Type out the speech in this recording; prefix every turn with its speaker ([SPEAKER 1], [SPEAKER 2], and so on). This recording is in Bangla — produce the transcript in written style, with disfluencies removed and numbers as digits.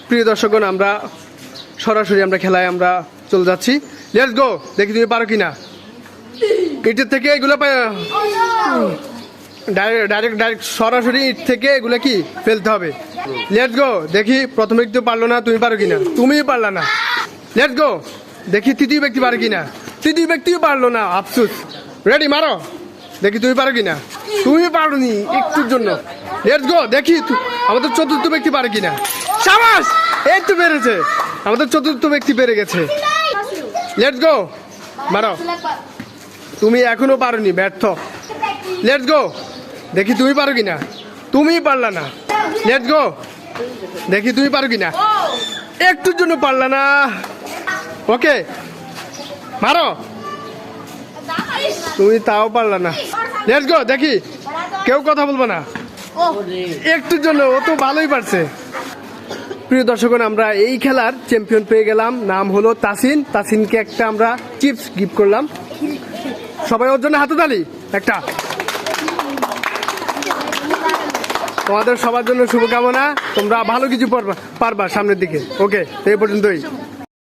[SPEAKER 1] প্রিয় দর্শকগণ, আমরা সরাসরি খেলায় চলে যাচ্ছি। লেটস গো, দেখি তুমি পারো কিনা। ইটের থেকে এগুলো ডাইরেক্ট সরাসরি ইট থেকে এগুলো কি ফেলতে হবে। লেটস গো, দেখি প্রথম ব্যক্তি পারলো না, তুমি পারো কিনা। তুমিই পারলা না। লেটস গো, দেখি তৃতীয় ব্যক্তি পারে কিনা। তৃতীয় ব্যক্তিও পারলো না, আফসোস। রেডি, মারো, দেখি তুমি পারো কিনা। তুমি পারোনি একটুর জন্য। লেটস গো, দেখি আমাদের চতুর্থ ব্যক্তি পারে কিনা। শাবাশ, এই তো পেরেছে, আমাদের চতুর্থ ব্যক্তি পেরে গেছে। লেটস গো, মারো, তুমি এখনো পারোনি, ব্যর্থ। লেটস গো, দেখি তুমি পারো কিনা। তুমি পারলা না। লেটস গো, দেখি তুমি পারো কিনা। একটুর জন্য পারলা না। ওকে, মারো, তুমি তাও পারলা না। লেটস গো, দেখি কেউ কথা বলবো না একটুর জন্য। ও তো ভালোই পারছে। প্রিয় দর্শকগণ, আমরা এই খেলার চ্যাম্পিয়ন পেয়ে গেলাম। নাম হলো তাসিন। তাসিনকে একটা আমরা চিপস গিফট করলাম। সবাই ওর জন্য হাততালি একটা। তোমাদের সবার জন্য শুভকামনা। তোমরা ভালো কিছু পারবা সামনের দিকে। ওকে, এই পর্যন্তই।